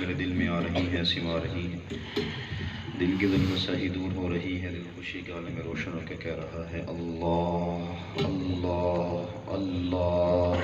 میرے دل میں آ رہی ہیں، سما رہی ہیں، دل کی ظلمت سہی دور ہو رہی ہے، دل خوشی کے عالم میں روشن ہو کے کہہ رہا ہے اللہ اللہ اللہ۔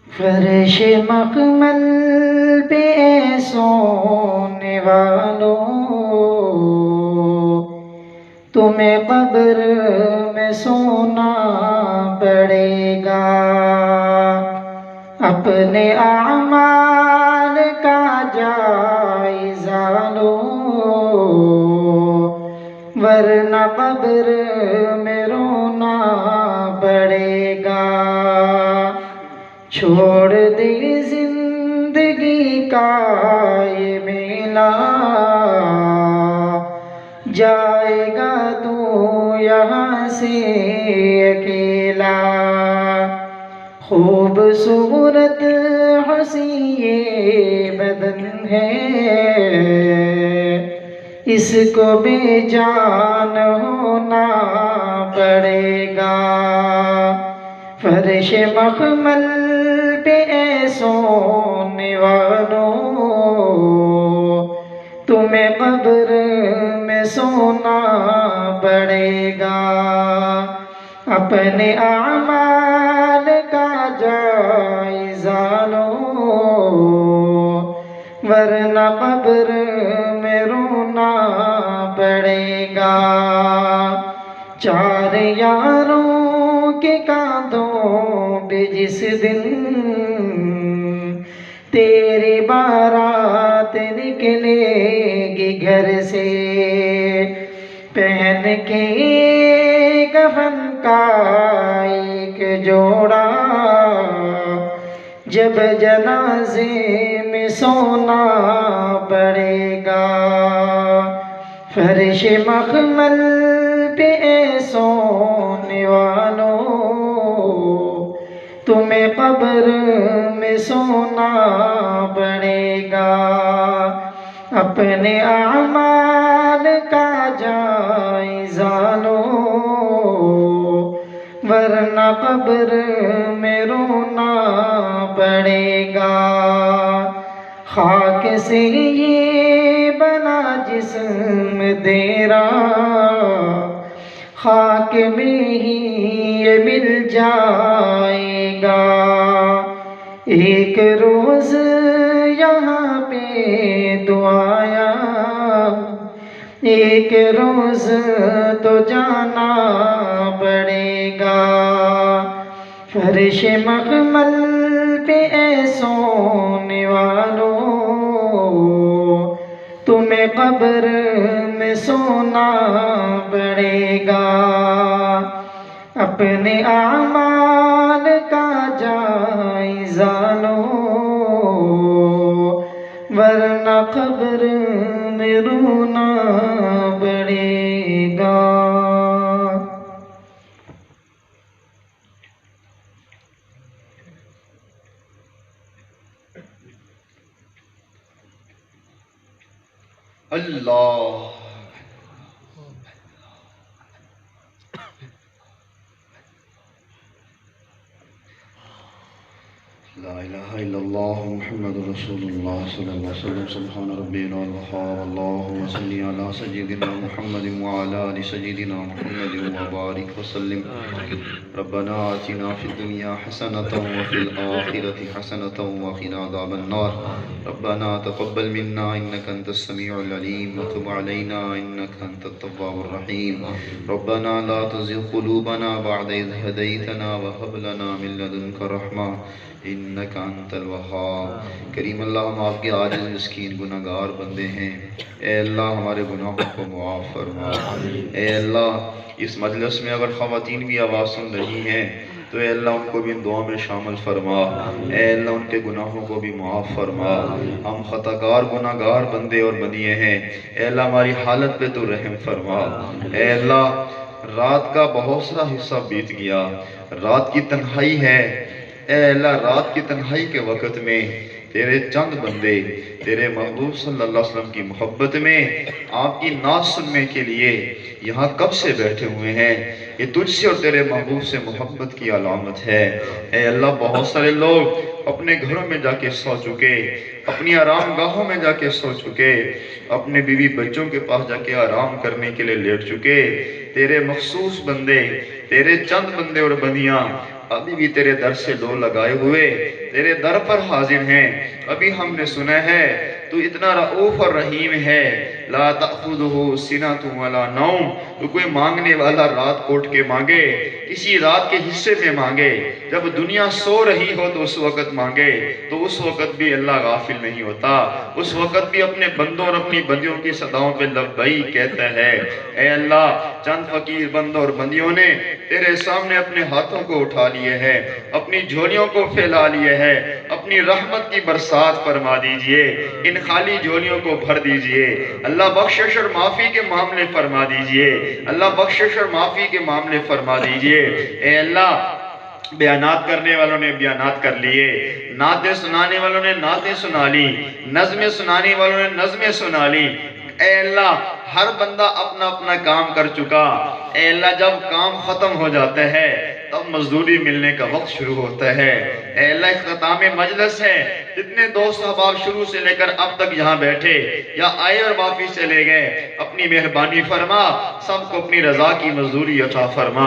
فرش مخمل پہ سونے والوں، تمہیں قبر میں سونا پڑے گا، اپنے اعمال کا جائزہ لو، ورنہ قبر میں رونا پڑے گا۔ چھوڑ دے زندگی کا یہ میلہ، جائے گا تو یہاں سے اکیلا۔ خوبصورت حسین یہ بدن ہے، اس کو بے جان ہونا پڑے گا۔ فرش مخمل پہ سونے والوں، تمہیں قبر میں سونا پڑے گا، اپنے اعمال کا جائزہ لو، ورنہ قبر میں رونا پڑے گا۔ چار یاروں کے کاندھوں پہ جس دن تیری بارات نکلے گی گھر سے، پہن کے کفن کا ایک جوڑا، جب جنازے میں سونا پڑے گا۔ فرش مخمل پہ سونے والوں، تمہیں قبر میں سونا پڑے گا، اپنے اعمال کا جائزہ لو، ورنہ قبر میں رونا پڑے گا۔ خاک سے یہ بنا جسم تیرا، خاک میں ہی یہ مل جائے گا۔ ایک روز یہاں پہ تو آیا، ایک روز تو جانا پڑے گا۔ فرش مخمل پہ سونے والوں، تمہیں قبر میں سونا پڑے گا، اپنے اعمال کا جائزہ لو، ورنہ قبر میں رونا پڑے گا۔ اللہ لا الہ الا اللہ محمد رسول اللہ صلی اللہ علیہ وسلم۔ سبحان ربنا الوہاب، اللہم صلی علی سیدنا محمد وعلی آل سیدنا محمد وبارک وسلم۔ ربنا آتنا فی الدنیا حسنۃ وفی الآخرۃ حسنۃ وقنا عذاب النار۔ ربنا تقبل منا انک انت السمیع العلیم وتب علینا انک انت التواب الرحیم۔ ربنا لا تزغ قلوبنا بعد اذ ہدیتنا وہب لنا من لدنک رحمہ انک انت الوہاب۔ کریم اللہ ہم آپ کے عاجز مسکین گناہگار بندے ہیں، اے اللہ ہمارے گناہوں کو معاف فرما۔ اے اللہ اس مجلس میں اگر خواتین بھی آواز سن رہی ہیں تو اے اللہ ان کو بھی ان دعاؤں میں شامل فرما، اے اللہ ان کے گناہوں کو بھی معاف فرما۔ ہم خطاکار گناہگار بندے اور بندیے ہیں، اے اللہ ہماری حالت پہ تو رحم فرما۔ اے اللہ رات کا بہت سا حصہ بیت گیا، رات کی تنہائی ہے، اے اللہ رات کی تنہائی کے وقت میں تیرے چند بندے تیرے محبوب صلی اللہ علیہ وسلم کی محبت میں آپ کی نعت سننے کے لیے یہاں کب سے بیٹھے ہوئے ہیں۔ یہ تجھ سے اور تیرے محبوب سے محبت کی علامت ہے۔ اے اللہ بہت سارے لوگ اپنے گھروں میں جا کے سو چکے، اپنی آرام گاہوں میں جا کے سو چکے، اپنے بیوی بچوں کے پاس جا کے آرام کرنے کے لیے لیٹ چکے۔ تیرے مخصوص بندے، تیرے چند بندے اور بندیاں ابھی بھی تیرے در سے لو لگائے ہوئے تیرے در پر حاضر ہیں۔ ابھی ہم نے سنا ہے تو اتنا رؤوف اور رحیم ہے، لا تأخذہ سنۃ ولا نوم۔ تو کوئی مانگنے والا رات کوٹ کے مانگے، کسی رات کے حصے میں مانگے، جب دنیا سو رہی ہو تو اس وقت مانگے تو اس وقت بھی اللہ غافل نہیں ہوتا، اس وقت بھی اپنے بندوں اور اپنی بندیوں کی صداؤں پہ لبیک کہتا ہے۔ اے اللہ چند فقیر بندوں اور بندیوں نے تیرے سامنے اپنے ہاتھوں کو اٹھا لیے ہیں، اپنی جھولیوں کو پھیلا لیے ہیں، اپنی رحمت کی برسات فرما دیجئے، ان خالی جھولیوں کو بھر دیجئے۔ اللہ بخشش اور معافی کے معاملے فرما دیجئے، اللہ بخشش اور معافی کے معاملے فرما دیجئے۔ اے اللہ بیانات کرنے والوں نے بیانات کر لیے، نعتیں سنانے والوں نے نعتیں سنا لی، نظمیں سنانے والوں نے نظمیں سنا لی۔ اے اللہ ہر بندہ اپنا اپنا کام کر چکا، اے اللہ جب کام ختم ہو جاتا ہے تب مزدوری ملنے کا وقت شروع ہوتا ہے۔ اے اللہ اختتام مجلس ہے، جتنے دوست احباب شروع سے لے کر اب تک یہاں بیٹھے یا آئے اور واپس چلے گئے، اپنی مہربانی فرما، سب کو اپنی رضا کی مزدوری عطا فرما،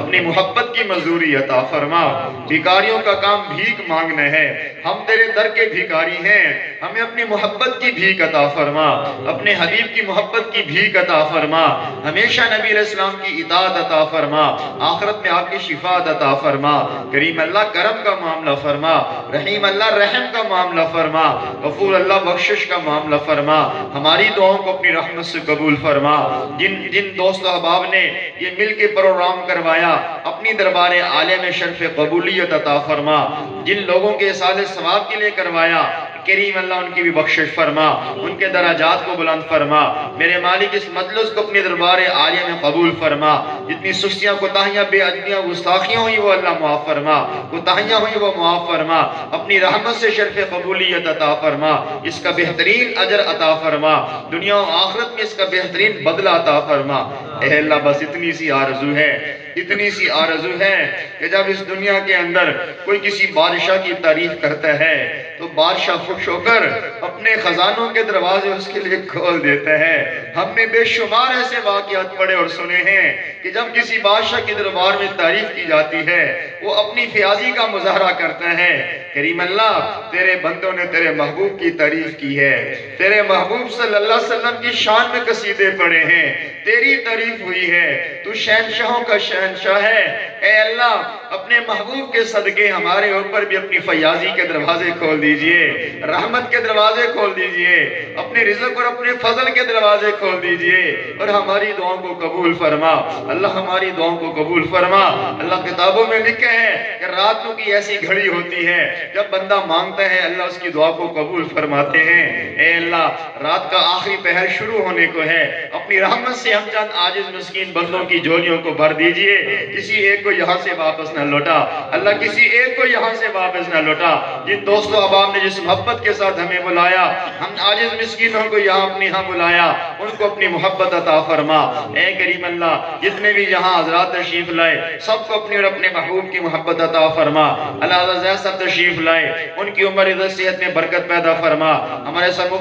اپنی محبت کی مزدوری عطا فرما۔ بھیکاریوں کا کام بھیک مانگنا ہے، ہم تیرے در کے بھیکاری ہیں، ہمیں اپنی محبت کی بھیک عطا فرما، اپنے حبیب کی محبت کی بھیک عطا فرما، ہمیشہ نبی علیہ السلام کی اطاعت عطا فرما، آخرت میں آپ کی شفاعت عطا فرما۔ کریم اللہ کرم کا معاملہ فرما، رحیم اللہ رحم کا معاملہ فرما، غفور اللہ بخشش کا معاملہ فرما، ہماری دعاؤں کو اپنی رحمت سے قبول فرما۔ جن دوست احباب نے یہ مل کے پروگرام کروایا اپنی دربار عالیہ میں شرف قبولیت عطا فرما، جن لوگوں کے احسان ثواب کے لیے کروایا کریم اللہ ان کی بھی بخشش فرما، ان کے درجات کو بلند فرما۔ میرے مالک اس مجلس کو اپنی دربار عالیہ میں قبول فرما، جتنی سستیاں کوتاہیاں بے ادبیاں گستاخیاں ہوئی وہ اللہ معاف فرما، کوتاہیاں ہوئی وہ معاف فرما، اپنی رحمت سے شرف قبولیت عطا فرما، اس کا بہترین اجر عطا فرما، دنیا و آخرت میں اس کا بہترین بدلہ عطا فرما۔ اے اللہ بس اتنی سی آرزو ہے، اتنی سی آرزو ہے کہ جب اس دنیا کے اندر کوئی کسی بادشاہ کی تعریف کرتا ہے تو بادشاہ خوش ہو کر اپنے خزانوں کے دروازے اس کے لیے کھول دیتا ہے۔ ہم نے بے شمار ایسے واقعات پڑھے اور سنے ہیں کہ جب کسی بادشاہ کے دربار میں تعریف کی جاتی ہے وہ اپنی فیاضی کا مظاہرہ کرتا ہے۔ کریم اللہ تیرے بندوں نے تیرے محبوب کی تعریف کی ہے، تیرے محبوب صلی اللہ علیہ وسلم کی شان میں قصیدے پڑھے ہیں، تیری تعریف ہوئی ہے، تو شہنشاہوں کا شہنشاہ ہے۔ اے اللہ اپنے محبوب کے صدقے ہمارے اوپر بھی اپنی فیاضی کے دروازے کھول دیجئے، رحمت کے دروازے کھول دیجئے، اپنے رزق اور اپنے فضل کے دروازے کھول دیجئے اور ہماری دعاؤں کو قبول فرما۔ اللہ ہماری دعاؤں کو قبول فرما۔ اللہ کتابوں میں لکھے ہیں کہ راتوں کی ایسی گھڑی ہوتی ہے جب بندہ مانگتا ہے اللہ اس کی دعا کو قبول فرماتے ہیں۔ اے اللہ رات کا آخری پہر شروع ہونے کو ہے، اپنی رحمت سے ہم چند عاجز مسکین بندوں کی جھولیوں کو بھر دیجئے، کسی ایک کو یہاں سے واپس نہ لوٹا، اللہ کسی ایک کو یہاں سے واپس نہ لوٹا۔ جن دوستوں احباب نے جس محبت کے ساتھ ہمیں بلایا، ہم عاجز مسکینوں کو یہاں اپنی ہاں بلایا، ان کو اپنی محبت عطا فرما۔ اے کریم اللہ جتنے بھی یہاں حضرات تشریف لائے سب کو اپنی اور اپنے محبوب کی محبت عطا فرما۔ اللہ حضرت زید صاحب تشریف لائے، ان کی عمر عزت صحت میں برکت پیدا فرما۔ ہمارے سر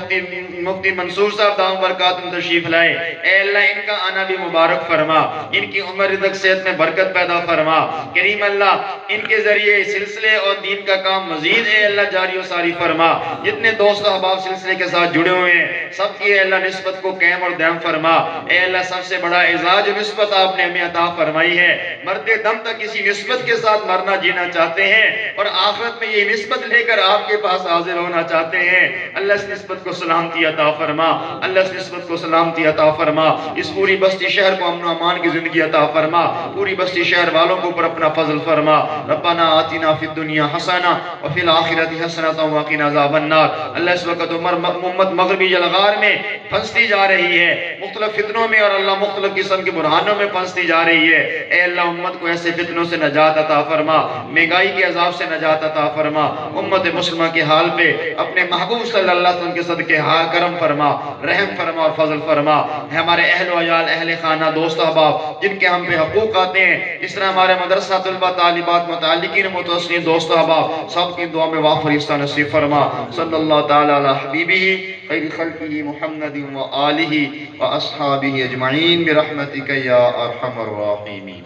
مفتی منصور صاحب دام برکاتہم تشریف لائے، اے اللہ ان کا آنا بھی مبارک فرما، ان کی عمر رزق صحت میں برکت پیدا فرما۔ کریم اللہ ان کے ذریعے سلسلے اور دین کا کام مزید اے اللہ جاری و ساری فرما۔ جتنے دوست احباب سلسلے کے ساتھ جڑے ہوئے ہیں سب کی اے اللہ نسبت کو قائم اور دائم فرما۔ اے اللہ سب سے بڑا اعزاز و نسبت آپ نے ہمیں عطا فرمائی ہے، مرتے دم تک اسی نسبت کے ساتھ مرنا جینا چاہتے ہیں اور آخرت میں یہ نسبت لے کر آپ کے پاس حاضر ہونا چاہتے ہیں۔ اللہ اس نسبت کو سلامتی عطا فرما، اللہ اس نسبت کو سلامتی عطا فرما، اس پوری بستی شہر کو امن و امان کی زندگی عطا فرما، پوری بستی شہر والوں کو پر اپنا فضل فرما۔ ربنا آتنا فی الدنیا حسنہ وفی الآخرۃ حسنۃ وقنا عذاب النار۔ اللہ اس وقت امت مغربی جلغار میں پھنستی جا رہی ہے، مختلف فتنوں میں اور اللہ مختلف قسم کے برہانوں میں پھنستی جا رہی ہے۔ اے اللہ امت کو ایسے فتنوں سے نجات عطا فرما، مہنگائی کے عذاب سے نجات عطا فرما، امت مسلمہ کے حال پہ اپنے محبوب صلی اللہ علیہ وسلم کے صدقے کرم فرما، رحم فرما اور فضل فرما۔ ہمارے اہل و عیال، اہل خانہ، دوست احباب جن کے ہم پہ حقوق آتے ہیں، اس طرح ہمارے مدرسہ طلبہ، طالبات، متعلقین، متوسلین، دوست احباب سب کی دعا میں وافر حصہ نصیب فرما۔ صلی اللہ تعالی علی حبیبہ خیر خلقہ محمد و آلہ و اصحابہ اجمعین برحمتک یا ارحم الراحمین۔